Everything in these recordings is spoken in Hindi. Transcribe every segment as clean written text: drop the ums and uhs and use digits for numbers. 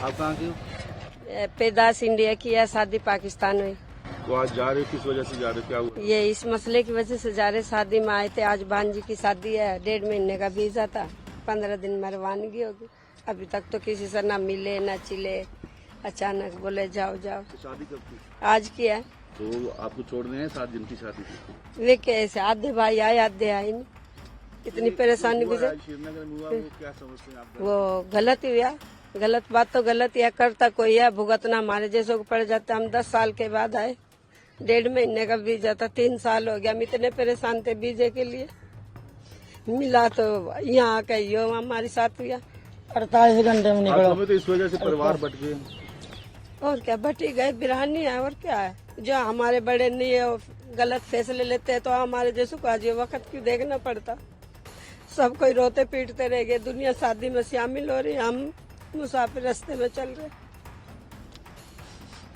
आप कहाँ के हो? पैदाश इंडिया की है, शादी पाकिस्तान में। तो आज जा रहे हो, किस वजह से जा रहे हो, क्या हुआ? ये इस मसले की वजह से जा रहे, शादी में आए थे। आज भांजी की शादी है, 1.5 महीने का वीजा था, 15 दिन में रवानगी होगी। अभी तक तो किसी से ना मिले ना चिले, अचानक बोले जाओ जाओ। तो शादी कब थी? आज की है। तो आपको छोड़ने हैं, 7 दिन की शादी थी। वे कैसे आधे भाई आए आधे आए नहीं, इतनी परेशानी हुआ गुजर। श्रीनगर में हुआ, वो क्या समझते हैं आप? वो गलत हुआ, गलत बात तो गलत है, करता कोई है, भुगतना हमारे जैसों को पड़ जाता। हम 10 साल के बाद आए, 1.5 महीने का वीजा था, 3 साल हो गया। हम इतने परेशान थे वीजे के लिए, मिला तो यहाँ आके यो हमारे साथ हुआ। 48 घंटे में निकलो। तो इस वजह से परिवार बट गए। और क्या, बटी गए, बिरहानी है और क्या है। जो हमारे बड़े नहीं है वो गलत फैसले लेते हैं, तो हमारे जैसों को आज ये वक्त क्यों देखना पड़ता। सब कोई रोते पीटते रह गए, दुनिया शादी में शामिल हो रही, हम मुसाफिर रास्ते में चल रहे।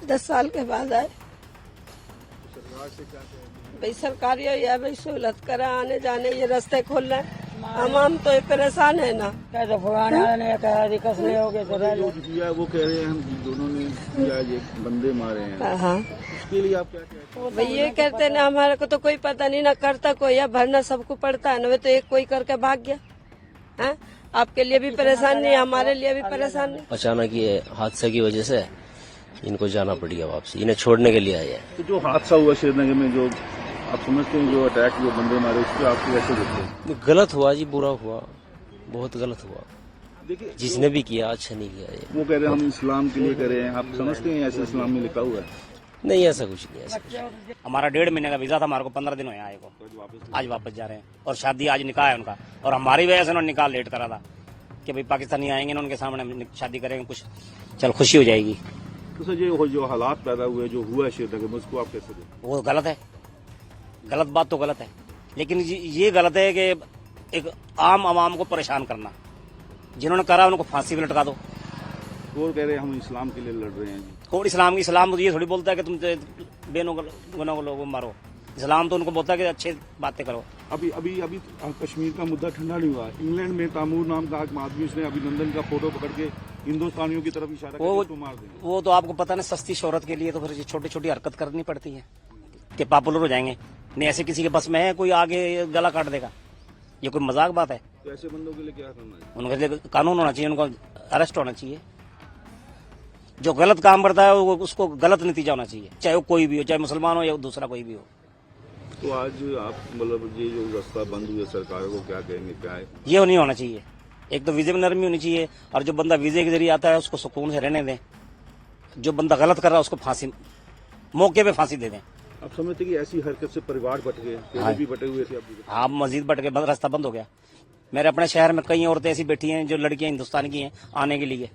10 साल के बाद आए। सरकार से क्या कहेंगे? भाई सरकार यही है, भाई सहूलत करा, आने जाने ये रास्ते खोल रहे हैं। हम तो परेशान है ना। कैसे फुलाना ने कहा रिकस ले हो गए तो जो किया वो कह रहे हैं हम दोनों ने किया, ये बंदे मारे हैं। हाँ, उसके लिए आप क्या कहते हैं? भाई ये कहते हैं ना, हमारे को तो कोई पता नहीं ना, करता कोई है, भरना सबको पड़ता है ना। वे तो एक कोई करके भाग गया है। आपके लिए भी परेशान नहीं, हमारे लिए भी परेशान नहीं। अचानक ये हादसे की वजह से इनको जाना पड़ गया वापसी, इन्हें छोड़ने के लिए आए हैं। तो जो हादसा हुआ श्रीनगर में, जो आप समझते हैं जो अटैक, जो बंदे मारे, उसके आपको कैसे देखते हैं? गलत हुआ जी, बुरा हुआ, बहुत गलत हुआ। देखिए जिसने भी किया अच्छा नहीं किया ये। वो कह रहे हैं हम इस्लाम के लिए कर रहे हैं, आप समझते हैं ऐसे इस्लाम में लिखा हुआ है? नहीं, ऐसा कुछ नहीं, ऐसा कुछ नहीं। हमारा 1.5 महीने का वीजा था, हमारे को 15 दिन हुए आए को, आज वापस जा रहे हैं। और शादी आज निकाह है उनका, और हमारी वजह से उन्होंने निकाह लेट करा था कि भाई पाकिस्तानी आएंगे ना, उनके सामने हम शादी करेंगे, कुछ चल खुशी हो जाएगी। तो सर जो हालात पैदा हुए, जो हुआ है श्रीनगर में, उसको आप कैसे देखते वो गलत है, गलत बात तो गलत है, लेकिन ये गलत है कि एक आम आवाम को परेशान करना। जिन्होंने करा उनको फांसी पे लटका दो। हैं? वो कह रहे हैं हम इस्लाम के लिए लड़ रहे हैं जी। और इस्लाम तो ये थोड़ी बोलता है कि तुम बेनों को लोगों को मारो। इस्लाम तो उनको बोलता है कि अच्छे बातें करो। अभी अभी अभी कश्मीर का मुद्दा ठंडा नहीं हुआ। इंग्लैंड में तामूर नाम का एक आदमी, उसने अभिनंदन का फोटो पकड़ के हिंदुस्तानियों की तरफ इशारा करके उसको मार दिया। वो तो आपको पता ना, सस्ती शोहरत के लिए तो फिर छोटी छोटी हरकत करनी पड़ती है कि पॉपुलर हो जाएंगे। नहीं, ऐसे किसी के बस में है कोई आगे गला काट देगा? ये कोई मजाक बात है? तो ऐसे बंदों के लिए क्या करना है? उनके लिए कानून होना चाहिए, उनको अरेस्ट होना चाहिए। जो गलत काम करता है उसको गलत नतीजा होना चाहिए, चाहे वो कोई भी हो, चाहे मुसलमान हो या दूसरा कोई भी हो। तो आज आप मतलब ये जो रास्ता बंद हुआ, सरकार को क्या कहेंगे, क्या है? ये नहीं होना चाहिए। एक तो वीजे में नरमी होनी चाहिए, और जो बंदा वीजे के जरिए आता है उसको सुकून से रहने दें। जो बंदा गलत कर रहा है उसको फांसी, मौके पे फांसी दे दें। आप समझते कि ऐसी हरकत से परिवार बट गए? पहले भी बटे हुए थे अभी? हाँ, मस्जिद बट के रास्ता बंद हो गया। मेरे अपने शहर में कई औरतें ऐसी बैठी हैं जो लड़कियां हिंदुस्तान की हैं आने के लिए,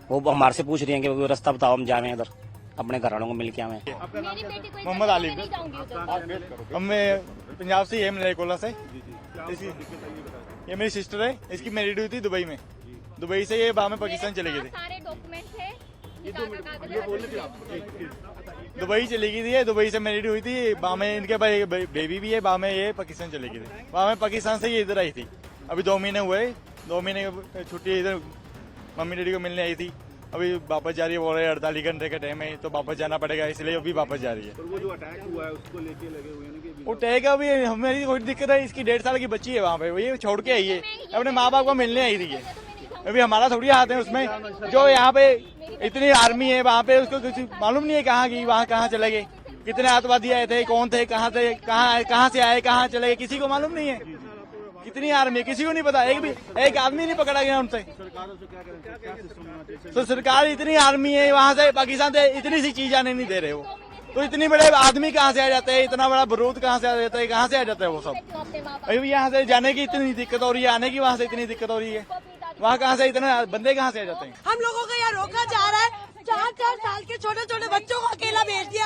वो हमारे से पूछ रही हैं कि वो रास्ता बताओ, हम जाए इधर अपने घर वालों को मिल के आवे। मोहम्मद आली, हम पंजाब से, ये मलेरकोला से। ये मेरी सिस्टर है, इसकी मैरिड हुई थी दुबई में। दुबई से ये बाद में पाकिस्तान चले गए थे। सारे डॉक्यूमेंट है, दुबई चली गई थी, दुबई से मैरिड हुई थी। बाद में इनके भाई बेबी भी है, बाद में ये पाकिस्तान चले गए थे। बाद में पाकिस्तान से ये इधर आई थी। अभी 2 महीने हुए, 2 महीने की छुट्टी इधर मम्मी डैडी को मिलने आई थी। अभी वापस जा रही है, बोल रहे 48 घंटे का टाइम है तो वापस जाना पड़ेगा, इसलिए अभी वापस जा रही है। वो जो अटैक हुआ है उसको लेके लगे हुए हैं कि वो टैग अभी हमें कोई दिक्कत है, इसकी 1.5 साल की बच्ची है वहाँ पे, ये छोड़ के आई है, अपने माँ बाप को मिलने आई थी। अभी हमारा थोड़ी हाथ है उसमें। जो यहाँ पे इतनी आर्मी है वहाँ पे, उसको कुछ मालूम नहीं है कहाँ की, वहाँ कहाँ चले गए, कितने आतंकवादी आए थे, कौन थे, कहाँ थे, कहाँ से आए, कहाँ चले गए, किसी को मालूम नहीं है। कितनी आर्मी है, किसी को नहीं पता। एक आदमी नहीं पकड़ा गया उनसे। तो सरकार इतनी आर्मी है, वहाँ से पाकिस्तान से इतनी सी चीज आने नहीं दे रहे वो। तो इतनी बड़े आदमी कहाँ से आ जाते हैं, इतना बड़ा बारूद कहाँ से आ जाता है, कहाँ से आ जाता है वो सब। अभी यहाँ से जाने की इतनी दिक्कत हो रही है, आने की वहाँ से इतनी दिक्कत हो रही है, वहाँ कहाँ से इतने बंदे कहाँ से आ जाते हैं। हम लोगों को यहाँ रोका जा रहा है, 4-4 साल के छोटे छोटे बच्चों को अकेला भेज दिया।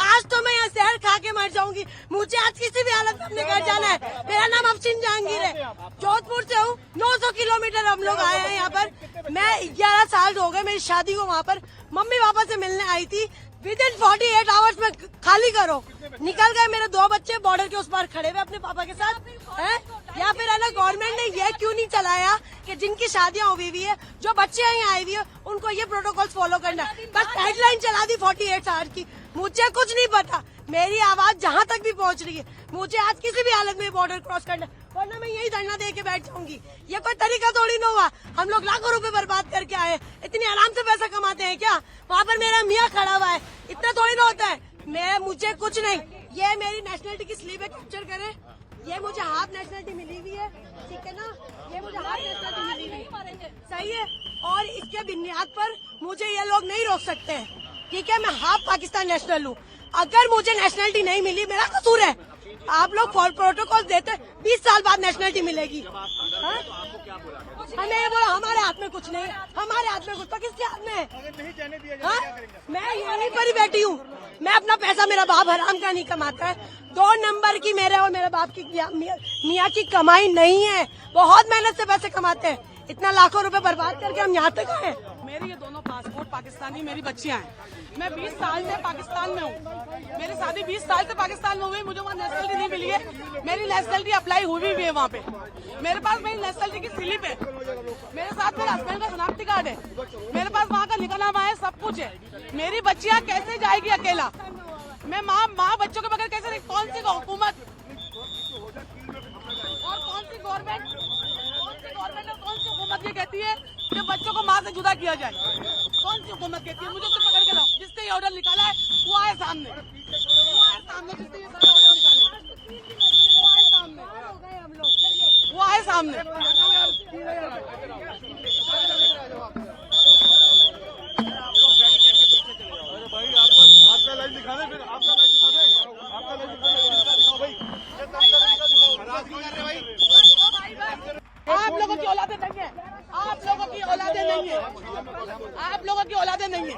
आज तो मैं यहाँ जहर खा के मर जाऊंगी, मुझे आज किसी भी हालत में अपने घर जाना है। मेरा नाम अफसीन जहांगीर है, जोधपुर से हूँ। 900 किलोमीटर हम लोग आए हैं यहाँ पर। मैं 11 साल हो गए मेरी शादी को। वहाँ पर मम्मी पापा से मिलने आई थी, विद इन 48 आवर्स में खाली करो। निकल गए मेरे 2 बच्चे बॉर्डर के उस पार खड़े हुए अपने पापा के साथ हैं। या फिर है ना गवर्नमेंट ने ये क्यों नहीं चलाया कि जिनकी शादियां हुई हुई है, जो बच्चे यहाँ आए हुए हैं, उनको ये प्रोटोकॉल फॉलो करना है। बस हेडलाइन चला दी 48 आवर्स की। मुझे कुछ नहीं पता, मेरी आवाज जहाँ तक भी पहुँच रही है, मुझे आज किसी भी हालत में बॉर्डर क्रॉस करना है, वरना मैं यही धरना दे के बैठ जाऊंगी। ये कोई तरीका थोड़ी ना हुआ। हम लोग लाखों रुपए बर्बाद करके आए, इतनी आराम से पैसा कमाते हैं क्या? वहाँ पर मेरा मियाँ खड़ा हुआ है, इतना थोड़ी ना होता है। मुझे कुछ नहीं, ये मेरी नेशनलिटी की स्लीव है, कैप्चर करें। ये मुझे हाफ नेशनलिटी मिली हुई है, ठीक है ना, ये मुझे हाफ नेशनलिटी मिली हुई है, सही है। और इसके बुनियाद पर मुझे ये लोग नहीं रोक सकते हैं, ठीक है। मैं हाफ पाकिस्तान नेशनल हूँ। अगर मुझे नेशनलिटी नहीं मिली, मेरा कसूर है। आप लोग प्रोटोकॉल देते 20 साल बाद नेशनलिटी मिलेगी। हमें ये बोला हमारे हाथ में कुछ नहीं, हमारे हाथ में कुछ तो किसके हाथ में है? मैं यहीं पर ही बैठी हूँ। मैं अपना पैसा, मेरा बाप हराम का नहीं कमाता है। 2 नंबर की मेरे और मेरे बाप की मियाँ की कमाई नहीं है। बहुत मेहनत से पैसे कमाते हैं। इतना लाखों रुपए बर्बाद करके हम यहाँ तक आए। मेरे ये दोनों पासपोर्ट पाकिस्तानी, मेरी बच्चियां हैं। मैं 20 साल से पाकिस्तान में हूँ। मेरी शादी 20 साल से पाकिस्तान में हुई। मुझे वहाँ नेशनलिटी नहीं मिली है। मेरी नेशनलिटी अप्लाई हुई भी है वहाँ पे। मेरे पास मेरी नेशनलिटी की स्लिप है, मेरे साथ मेरे हस्बैंड का शनाख्ती कार्ड है, मेरे पास वहाँ का निकाहनामा है, सब कुछ है। मेरी बच्चियाँ कैसे जाएगी अकेला? मैं माँ बच्चों के बगैर कैसे? कौन सी हुकूमत और कौन सी गवर्नमेंट और कौन सी हुकूमत ये कहती है कि बच्चों को माँ से जुदा किया जाए? कौन सी हुकूमत कहती है? मुझे तो पकड़ के लाओ। जिसने ये ऑर्डर निकाला है वो आए सामने, जिसने ये सारा ऑर्डर निकाला वो आए सामने, वो आए सामने। भाई आपका लाइव दिखा दे, फिर आपका लाइव दिखा दे, आपका लाइव दिखाओ भाई। आप लोगों की औलादे नहीं है, आप लोगों की औलादे नहीं है, आप लोगों की औलादे नहीं है।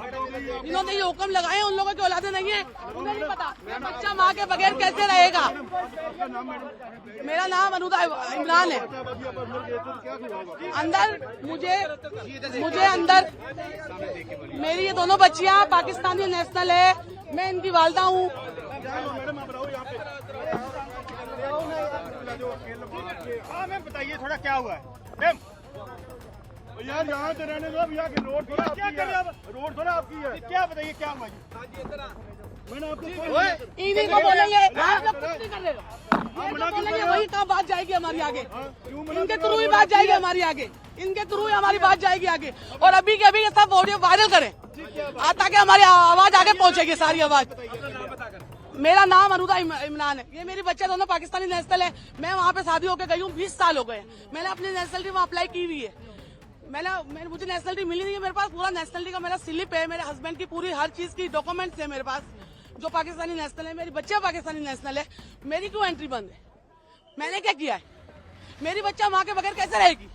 इन्होंने ये हुक्म लगाए, उन लोगों की औलादे नहीं है। उन्हें नहीं पता बच्चा माँ के बगैर कैसे रहेगा। मेरा नाम अनुदा इमरान है। अंदर मुझे अंदर मेरी ये दोनों बच्चियाँ पाकिस्तानी नेशनल है। मैं इनकी वालदा हूँ। मैम बताइए थोड़ा क्या हुआ है मैम? यार यहाँ से रहने दो, अब यहाँ की रोड थोड़ा आपकी है, रोड थोड़ा आपकी है। क्या बताइए क्या हुआ? मैंने आपको इन्हीं को बोलेंगे, आप लोग कुछ नहीं कर रहे हो। ये तो बोलेंगे वही कहाँ बात जाएगी हमारी आगे। इनके थ्रू ही बात जाएगी हमारी आगे, इनके थ्रू ही हमारी बात जाएगी आगे। और अभी के अभी ये सब ऑडियो वायरल करें ताकि हमारी आवाज आगे पहुंचेगी, सारी आवाज। मेरा नाम अनुदा इमरान है। ये मेरी बच्चे दोनों पाकिस्तानी नेशनल है। मैं वहाँ पे शादी होकर गई हूँ, 20 साल हो गए। मैंने अपनी नेशनलिटी वहाँ अप्लाई की हुई है। मुझे नेशनलिटी मिली नहीं है। मेरे पास पूरा नेशनलिटी का मेरा स्लिप है, मेरे हस्बैंड की पूरी हर चीज की डॉक्यूमेंट्स है मेरे पास, जो पाकिस्तानी नेशनल है। मेरी बच्चे पाकिस्तानी नेशनल है। मेरी क्यों एंट्री बंद है? मैंने क्या किया है? मेरी बच्चा माँ के बगैर कैसे रहेगी?